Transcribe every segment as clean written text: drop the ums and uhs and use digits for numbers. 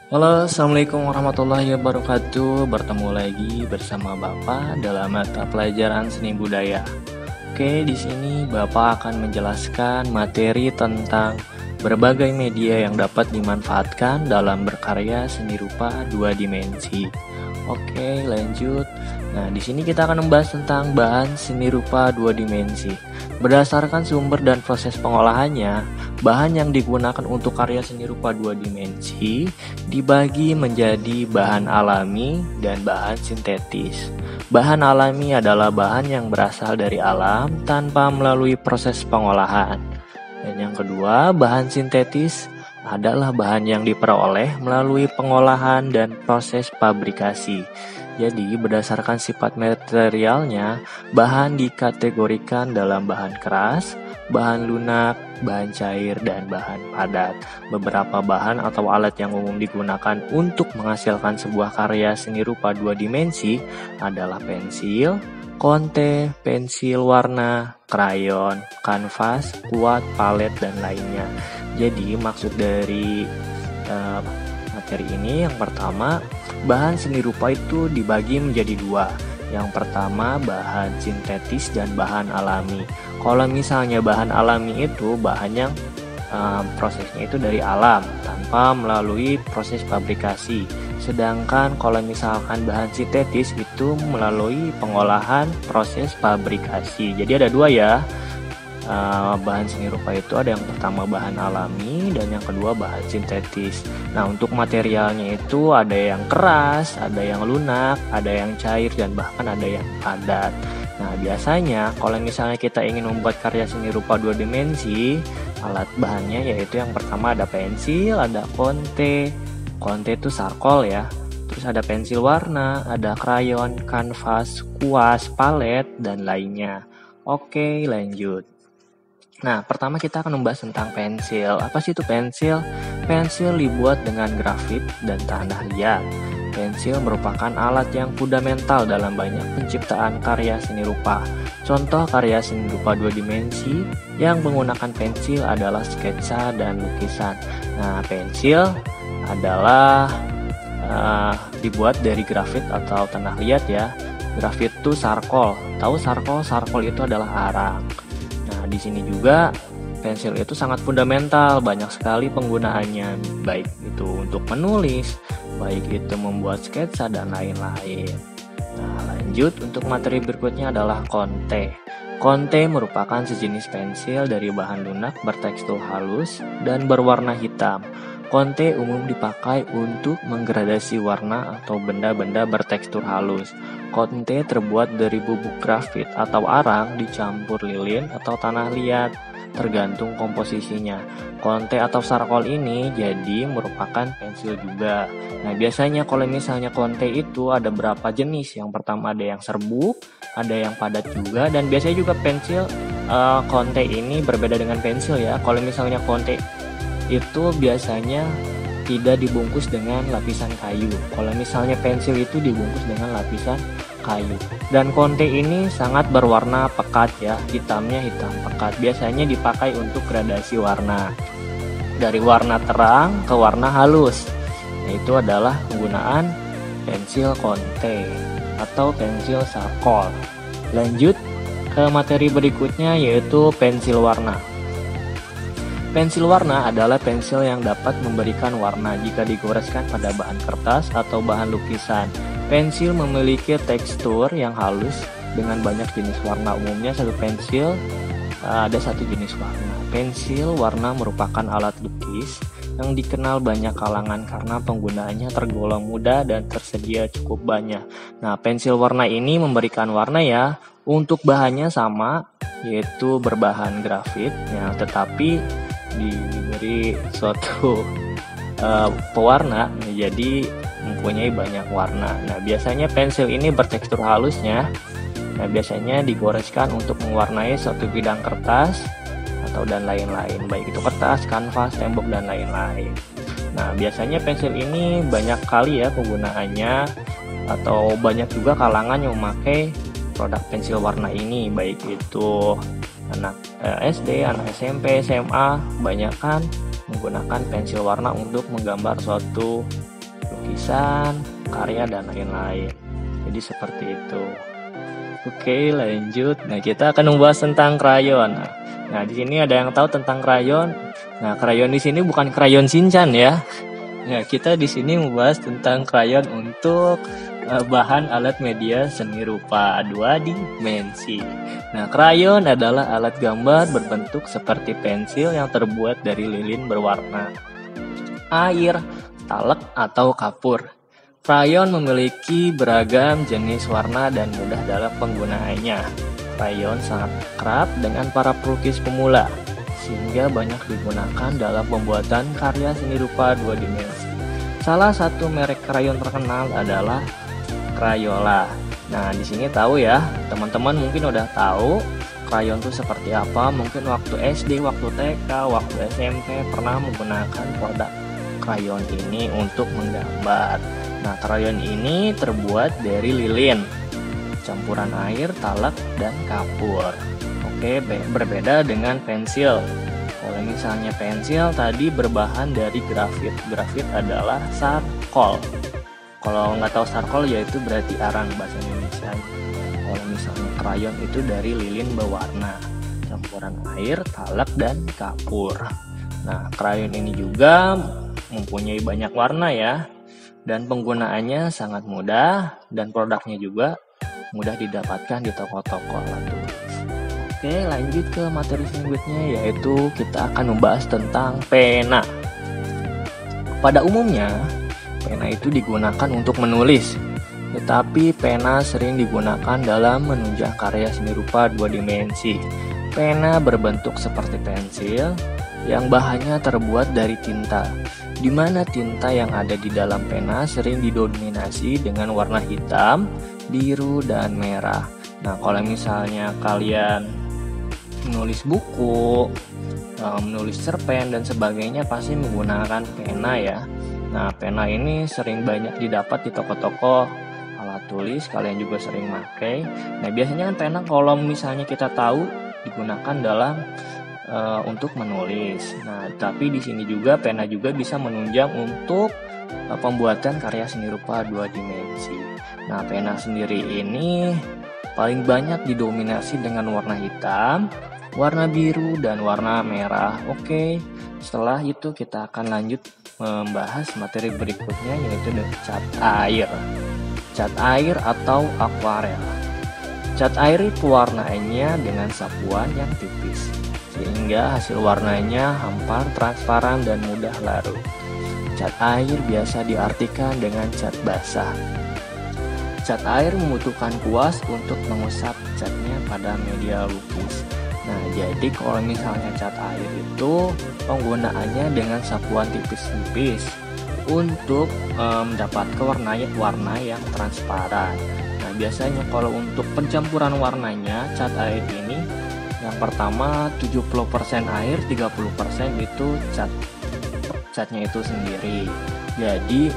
Halo, Assalamualaikum warahmatullahi wabarakatuh. Bertemu lagi bersama Bapak dalam mata pelajaran seni budaya. Oke, di sini Bapak akan menjelaskan materi tentang berbagai media yang dapat dimanfaatkan dalam berkarya seni rupa dua dimensi. Oke, lanjut. Nah, di sini kita akan membahas tentang bahan seni rupa dua dimensi. Berdasarkan sumber dan proses pengolahannya, bahan yang digunakan untuk karya seni rupa dua dimensi dibagi menjadi bahan alami dan bahan sintetis. Bahan alami adalah bahan yang berasal dari alam tanpa melalui proses pengolahan. Dan yang kedua, bahan sintetis adalah bahan yang diperoleh melalui pengolahan dan proses pabrikasi. Jadi, berdasarkan sifat materialnya, bahan dikategorikan dalam bahan keras, bahan lunak, bahan cair, dan bahan padat. Beberapa bahan atau alat yang umum digunakan untuk menghasilkan sebuah karya seni rupa dua dimensi adalah pensil, konte, pensil warna, krayon, kanvas, kuat, palet, dan lainnya. Jadi maksud dari materi ini yang pertama, bahan seni rupa itu dibagi menjadi dua. Yang pertama bahan sintetis dan bahan alami. Kalau misalnya bahan alami itu bahan yang prosesnya itu dari alam tanpa melalui proses pabrikasi. Sedangkan kalau misalkan bahan sintetis itu melalui pengolahan proses pabrikasi. Jadi ada dua ya. Bahan seni rupa itu ada yang pertama bahan alami dan yang kedua bahan sintetis. Nah, untuk materialnya itu ada yang keras, ada yang lunak, ada yang cair, dan bahkan ada yang padat. Nah, biasanya kalau misalnya kita ingin membuat karya seni rupa dua dimensi, alat bahannya yaitu yang pertama ada pensil, ada konte. Konte itu sarkol ya. Terus ada pensil warna, ada krayon, kanvas, kuas, palet, dan lainnya. Oke, lanjut. Nah, pertama kita akan membahas tentang pensil. Apa sih itu pensil? Pensil dibuat dengan grafit dan tanah liat. Pensil merupakan alat yang fundamental dalam banyak penciptaan karya seni rupa. Contoh karya seni rupa dua dimensi yang menggunakan pensil adalah sketsa dan lukisan. Nah, pensil adalah dibuat dari grafit atau tanah liat ya. Grafit itu sarkol. Tahu sarkol? Sarkol itu adalah arang. Nah, di sini juga pensil itu sangat fundamental, banyak sekali penggunaannya, baik itu untuk menulis, baik itu membuat sketsa dan lain-lain. Nah, lanjut untuk materi berikutnya adalah konte. Konte merupakan sejenis pensil dari bahan lunak bertekstur halus dan berwarna hitam. Konte umum dipakai untuk menggradasi warna atau benda-benda bertekstur halus. Konte terbuat dari bubuk grafit atau arang dicampur lilin atau tanah liat, tergantung komposisinya. Konte atau sarkol ini jadi merupakan pensil juga. Nah, biasanya kalau misalnya konte itu ada berapa jenis. Yang pertama ada yang serbuk, ada yang padat juga, dan biasanya juga pensil konte ini berbeda dengan pensil ya. Kalau misalnya konte itu biasanya tidak dibungkus dengan lapisan kayu. Kalau misalnya pensil itu dibungkus dengan lapisan kayu. Dan konte ini sangat berwarna pekat ya, hitamnya hitam pekat. Biasanya dipakai untuk gradasi warna dari warna terang ke warna halus. Nah, itu adalah penggunaan pensil konte atau pensil sarkol. Lanjut ke materi berikutnya yaitu pensil warna. Pensil warna adalah pensil yang dapat memberikan warna jika digoreskan pada bahan kertas atau bahan lukisan. Pensil memiliki tekstur yang halus dengan banyak jenis warna. Umumnya satu pensil ada satu jenis warna. Pensil warna merupakan alat lukis yang dikenal banyak kalangan karena penggunaannya tergolong mudah dan tersedia cukup banyak. Nah, pensil warna ini memberikan warna ya. Untuk bahannya sama, yaitu berbahan grafit ya, tetapi diberi suatu pewarna jadi mempunyai banyak warna. Nah, biasanya pensil ini bertekstur halusnya. Nah, biasanya digoreskan untuk mewarnai suatu bidang kertas atau dan lain-lain, baik itu kertas, kanvas, tembok dan lain-lain. Nah, biasanya pensil ini banyak kali ya penggunaannya, atau banyak juga kalangan yang memakai produk pensil warna ini, baik itu anak SD, anak SMP, SMA, banyak kan menggunakan pensil warna untuk menggambar suatu lukisan, karya, dan lain-lain. Jadi seperti itu. Oke, lanjut. Nah, kita akan membahas tentang krayon. Nah, di sini ada yang tahu tentang krayon. Nah, krayon di sini bukan krayon Shinchan ya. Nah, kita di sini membahas tentang krayon untuk bahan alat media seni rupa 2 dimensi. Nah, krayon adalah alat gambar berbentuk seperti pensil yang terbuat dari lilin berwarna air, talek, atau kapur. Krayon memiliki beragam jenis warna dan mudah dalam penggunaannya. Krayon sangat kerap dengan para pelukis pemula, sehingga banyak digunakan dalam pembuatan karya seni rupa 2 dimensi. Salah satu merek krayon terkenal adalah Crayola. Nah, di sini tahu ya, teman-teman mungkin udah tahu krayon itu seperti apa. Mungkin waktu SD, waktu TK, waktu SMP pernah menggunakan produk krayon ini untuk menggambar. Nah, krayon ini terbuat dari lilin, campuran air, talak, dan kapur. Oke, berbeda dengan pensil. Kalau misalnya pensil tadi berbahan dari grafit. Grafit adalah charcoal. Kalau nggak tahu charcoal yaitu berarti arang bahasa Indonesia. Kalau misalnya krayon itu dari lilin berwarna, campuran air, talak, dan kapur. Nah, krayon ini juga mempunyai banyak warna ya. Dan penggunaannya sangat mudah, dan produknya juga mudah didapatkan di toko-toko alat tulis. Oke, lanjut ke materi selanjutnya, yaitu kita akan membahas tentang pena. Pada umumnya, pena itu digunakan untuk menulis, tetapi pena sering digunakan dalam menunjang karya seni rupa 2 dimensi. Pena berbentuk seperti pensil, yang bahannya terbuat dari tinta, di mana tinta yang ada di dalam pena sering didominasi dengan warna hitam, biru, dan merah. Nah, kalau misalnya kalian menulis buku, menulis cerpen, dan sebagainya pasti menggunakan pena ya. Nah, pena ini sering banyak didapat di toko-toko alat tulis, kalian juga sering pakai. Nah, biasanya kan pena kalau misalnya kita tahu digunakan dalam untuk menulis. Nah, tapi di sini juga pena juga bisa menunjang untuk pembuatan karya seni rupa 2 dimensi. Nah, pena sendiri ini paling banyak didominasi dengan warna hitam, warna biru, dan warna merah. Oke, setelah itu kita akan lanjut membahas materi berikutnya, yaitu cat air. Cat air atau akuarel. Cat air pewarnaannya dengan sapuan yang tipis, sehingga hasil warnanya hampar, transparan, dan mudah larut. Cat air biasa diartikan dengan cat basah. Cat air membutuhkan kuas untuk mengusap catnya pada media lukis. Nah, jadi kalau misalnya cat air itu penggunaannya dengan sapuan tipis-tipis untuk mendapatkan warna yang transparan. Nah, biasanya kalau untuk pencampuran warnanya, cat air ini yang pertama 70% air, 30% itu catnya itu sendiri. Jadi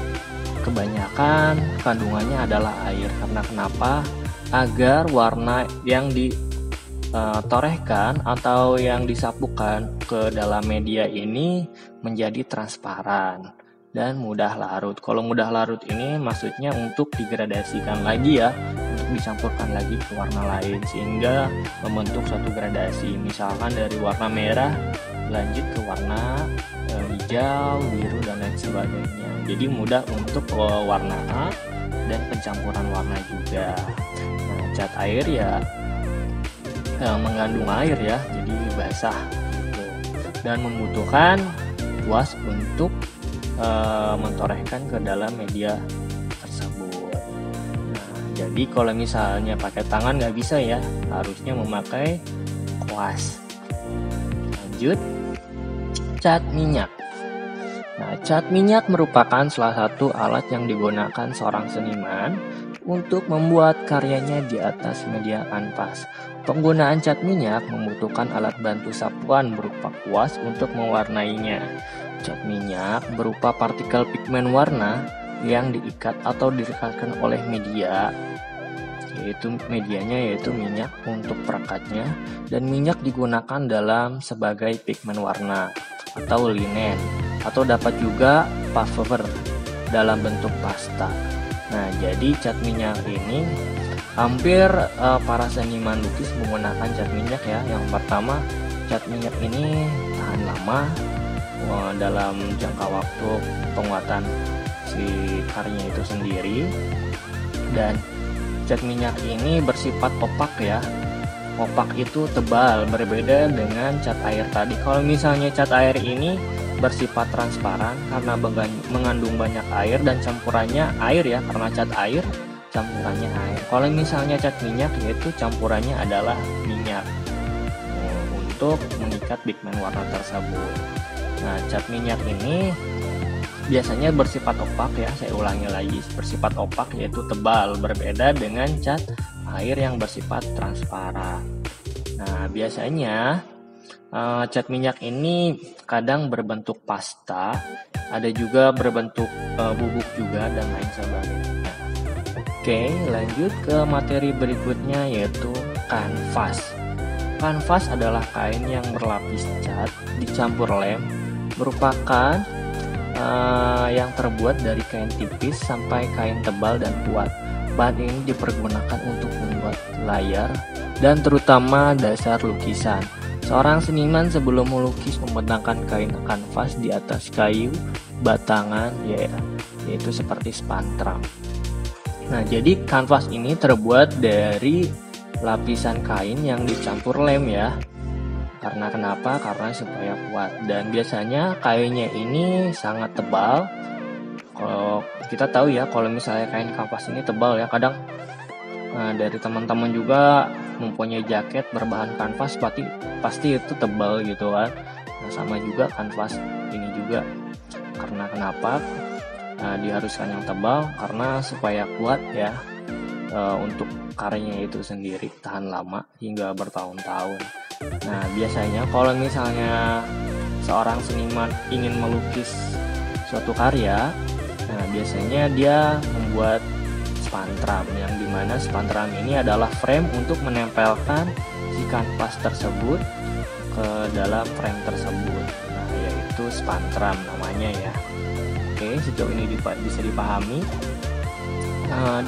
kebanyakan kandungannya adalah air. Karena kenapa? Agar warna yang ditorehkan atau yang disapukan ke dalam media ini menjadi transparan dan mudah larut. Kalau mudah larut ini maksudnya untuk digradasikan lagi ya, untuk dicampurkan lagi ke warna lain sehingga membentuk suatu gradasi. Misalkan dari warna merah lanjut ke warna hijau, biru, dan lain sebagainya. Jadi mudah untuk warna dan pencampuran warna juga. Nah, cat air ya mengandung air ya, jadi basah gitu. Dan membutuhkan kuas untuk mentorehkan ke dalam media tersebut. Nah, jadi kalau misalnya pakai tangan nggak bisa ya, harusnya memakai kuas. Lanjut, cat minyak. Nah, cat minyak merupakan salah satu alat yang digunakan seorang seniman untuk membuat karyanya di atas media kanvas. Penggunaan cat minyak membutuhkan alat bantu sapuan berupa kuas untuk mewarnainya. Cat minyak berupa partikel pigmen warna yang diikat atau direkatkan oleh media, yaitu minyak untuk perekatnya, dan minyak digunakan dalam sebagai pigmen warna atau linen, atau dapat juga paver dalam bentuk pasta. Nah, jadi cat minyak ini hampir para seniman lukis menggunakan cat minyak ya. Yang pertama, cat minyak ini tahan lama dalam jangka waktu penguatan si karya itu sendiri, dan cat minyak ini bersifat opak ya. Opak itu tebal, berbeda dengan cat air tadi. Kalau misalnya cat air ini bersifat transparan karena mengandung banyak air dan campurannya air ya, karena cat air campurannya air. Kalau misalnya cat minyak, yaitu campurannya adalah minyak untuk mengikat pigmen warna tersebut. Nah, cat minyak ini biasanya bersifat opak ya, saya ulangi lagi, bersifat opak yaitu tebal, berbeda dengan cat air yang bersifat transparan. Nah, biasanya cat minyak ini kadang berbentuk pasta, ada juga berbentuk bubuk juga, dan lain sebagainya. Oke, lanjut ke materi berikutnya, yaitu kanvas. Kanvas adalah kain yang berlapis cat dicampur lem, merupakan yang terbuat dari kain tipis sampai kain tebal dan kuat. Bahan ini dipergunakan untuk membuat layar dan terutama dasar lukisan. Seorang seniman sebelum melukis membentangkan kain kanvas di atas kayu batangan yaitu seperti spantram. Nah, jadi kanvas ini terbuat dari lapisan kain yang dicampur lem ya. Karena kenapa? Karena supaya kuat, dan biasanya kainnya ini sangat tebal. Kalau kita tahu ya, kalau misalnya kain kanvas ini tebal ya, kadang dari teman-teman juga mempunyai jaket berbahan kanvas pasti itu tebal gitu kan. Nah, sama juga kanvas ini juga. Karena kenapa? Diharuskan yang tebal karena supaya kuat ya, untuk karyanya itu sendiri tahan lama hingga bertahun-tahun. Nah, biasanya kalau misalnya seorang seniman ingin melukis suatu karya, nah biasanya dia membuat spantram, yang dimana spantram ini adalah frame untuk menempelkan si kanvas tersebut ke dalam frame tersebut. Nah, yaitu spantram namanya ya. Oke, sejauh ini bisa dipahami.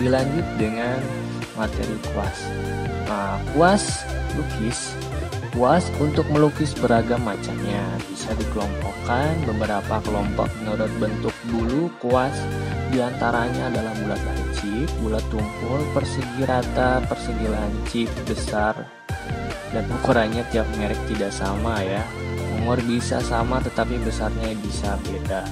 Dilanjut dengan materi kuas. Nah, kuas lukis. Kuas untuk melukis beragam macamnya, bisa dikelompokkan beberapa kelompok menurut bentuk bulu kuas. Diantaranya adalah bulat lancip, bulat tumpul, persegi rata, persegi lancip, besar, dan ukurannya tiap merek tidak sama ya. Umur bisa sama tetapi besarnya bisa beda.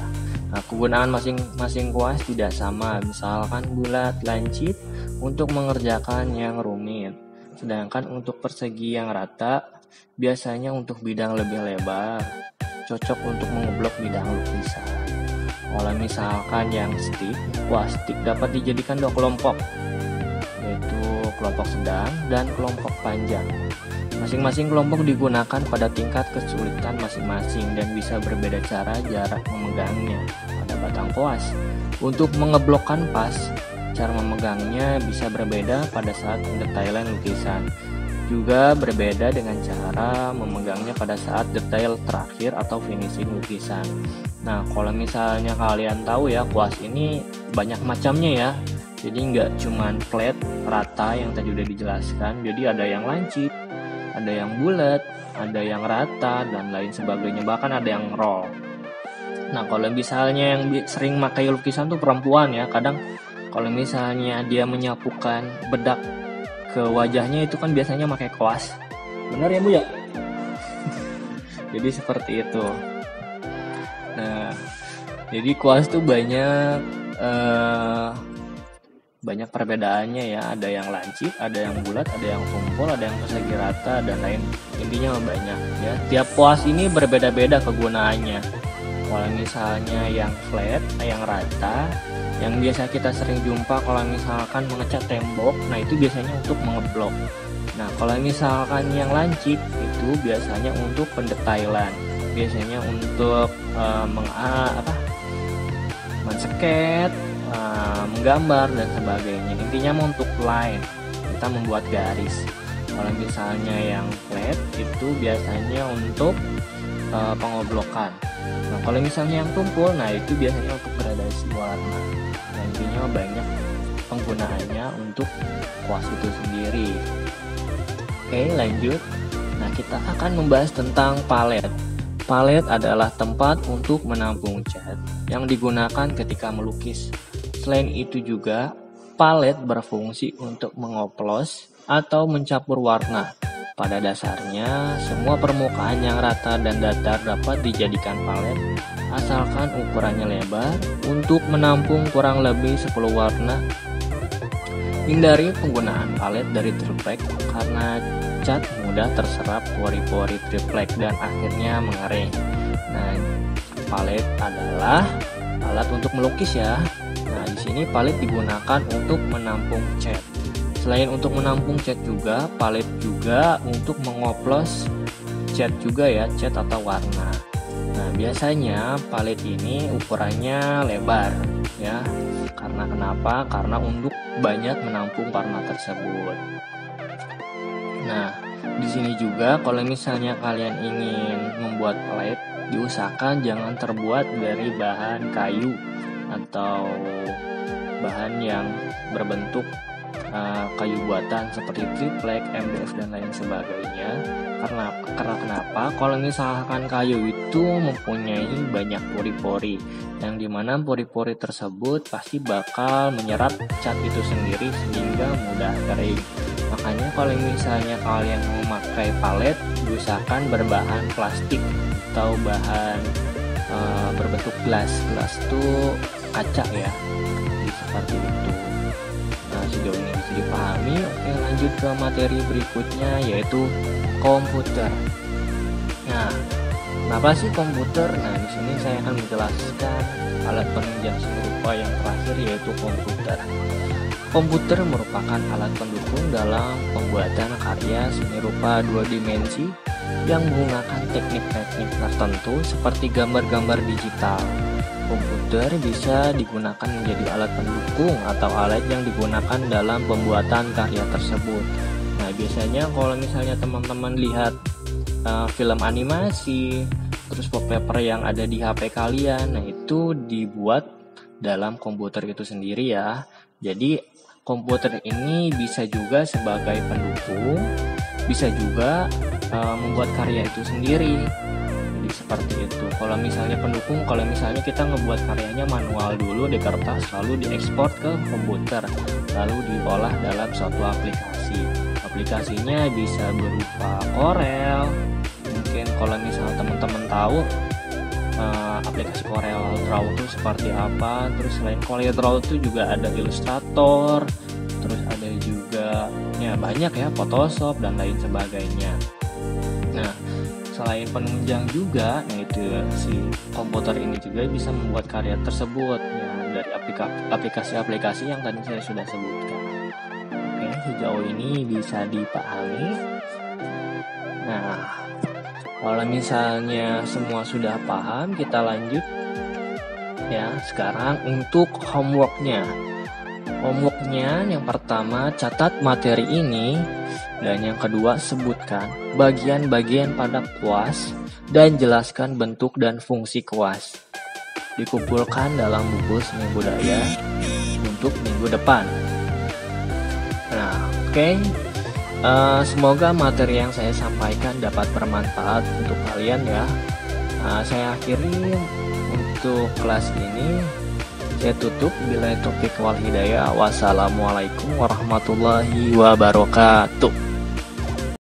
Nah, kegunaan masing-masing kuas tidak sama. Misalkan bulat lancip untuk mengerjakan yang rumit, sedangkan untuk persegi yang rata biasanya untuk bidang lebih lebar, cocok untuk mengeblok bidang lukisan. Kalau misalkan yang stick, kuas stick dapat dijadikan dua kelompok, yaitu kelompok sedang dan kelompok panjang. Masing-masing kelompok digunakan pada tingkat kesulitan masing-masing dan bisa berbeda cara jarak memegangnya pada batang kuas. Untuk mengeblok kanvas, cara memegangnya bisa berbeda pada saat pendetailan lukisan. Juga berbeda dengan cara memegangnya pada saat detail terakhir atau finishing lukisan. Nah, kalau misalnya kalian tahu ya, kuas ini banyak macamnya ya. Jadi nggak cuman flat, rata yang tadi udah dijelaskan. Jadi ada yang lancip, ada yang bulat, ada yang rata, dan lain sebagainya. Bahkan ada yang roll. Nah, kalau misalnya yang sering pakai lukisan tuh perempuan ya, kadang kalau misalnya dia menyapukan bedak ke wajahnya itu kan biasanya pakai kuas. Benar ya Bu ya? Jadi seperti itu. Nah, jadi kuas tuh banyak perbedaannya ya. Ada yang lancip, ada yang bulat, ada yang tumpul, ada yang persegi rata, dan lain. Intinya banyak ya. Tiap kuas ini berbeda-beda kegunaannya. Kalau misalnya yang flat, yang rata, yang biasa kita sering jumpa kalau misalkan mengecat tembok, nah itu biasanya untuk mengeblok. Nah, kalau misalkan yang lancip itu biasanya untuk pendetailan, biasanya untuk mensket, menggambar dan sebagainya. Intinya untuk line, kita membuat garis. Kalau misalnya yang flat itu biasanya untuk pengoblokan. Nah, kalau misalnya yang tumpul, nah itu biasanya untuk gradasi warna. Nah, intinya banyak penggunaannya untuk kuas itu sendiri. Oke, lanjut. Nah, kita akan membahas tentang palet. Palet adalah tempat untuk menampung cat yang digunakan ketika melukis. Selain itu juga, palet berfungsi untuk mengoplos atau mencampur warna. Pada dasarnya, semua permukaan yang rata dan datar dapat dijadikan palet, asalkan ukurannya lebar untuk menampung kurang lebih 10 warna. Hindari penggunaan palet dari triplek karena cat mudah terserap pori-pori triplek dan akhirnya mengering. Nah, palet adalah alat untuk melukis ya. Nah, di sini palet digunakan untuk menampung cat. Selain untuk menampung cat juga, palet juga untuk mengoplos cat juga ya, cat atau warna. Nah, biasanya palet ini ukurannya lebar ya. Karena kenapa? Karena untuk banyak menampung warna tersebut. Nah, di sini juga kalau misalnya kalian ingin membuat palet, diusahakan jangan terbuat dari bahan kayu atau bahan yang berbentuk kayu buatan seperti triplek, MDF dan lain sebagainya. Karena kenapa? Kalau misalkan kayu itu mempunyai banyak pori-pori, yang dimana pori-pori tersebut pasti bakal menyerap cat itu sendiri sehingga mudah kering. Makanya kalau misalnya kalian memakai palet, diusahakan berbahan plastik atau bahan berbentuk gelas. Gelas itu kaca ya, seperti itu. Nah, sejauh ini bisa dipahami. Oke, lanjut ke materi berikutnya, yaitu komputer. Nah, kenapa sih komputer? Nah, di sini saya akan menjelaskan alat penunjang seni rupa yang terakhir, yaitu komputer. Komputer merupakan alat pendukung dalam pembuatan karya seni rupa 2 dimensi yang menggunakan teknik-teknik tertentu seperti gambar-gambar digital. Komputer bisa digunakan menjadi alat pendukung atau alat yang digunakan dalam pembuatan karya tersebut. Nah, biasanya kalau misalnya teman-teman lihat film animasi, terus wallpaper yang ada di HP kalian, nah itu dibuat dalam komputer itu sendiri ya. Jadi komputer ini bisa juga sebagai pendukung, bisa juga membuat karya itu sendiri. Jadi seperti itu. Kalau misalnya pendukung, kalau misalnya kita ngebuat karyanya manual dulu di kertas, lalu diekspor ke komputer, lalu diolah dalam suatu aplikasi. Aplikasinya bisa berupa Corel. Mungkin kalau misalnya teman-teman tahu aplikasi Corel Draw itu seperti apa. Terus selain Corel Draw itu juga ada Illustrator, terus ada juga ya banyak ya, Photoshop dan lain sebagainya. Nah, selain penunjang juga, yaitu si komputer ini juga bisa membuat karya tersebut ya, dari aplikasi-aplikasi yang tadi saya sudah sebutkan. Oke, sejauh ini bisa dipahami. Nah, kalau misalnya semua sudah paham, kita lanjut ya. Sekarang untuk homeworknya. Homeworknya yang pertama, catat materi ini, dan yang kedua, sebutkan bagian-bagian pada kuas dan jelaskan bentuk dan fungsi kuas. Dikumpulkan dalam buku seni budaya untuk minggu depan. Nah, oke. Semoga materi yang saya sampaikan dapat bermanfaat untuk kalian ya. Saya akhiri untuk kelas ini. Saya tutup. Billahi taufiq wal hidayah. Wassalamualaikum warahmatullahi wabarakatuh.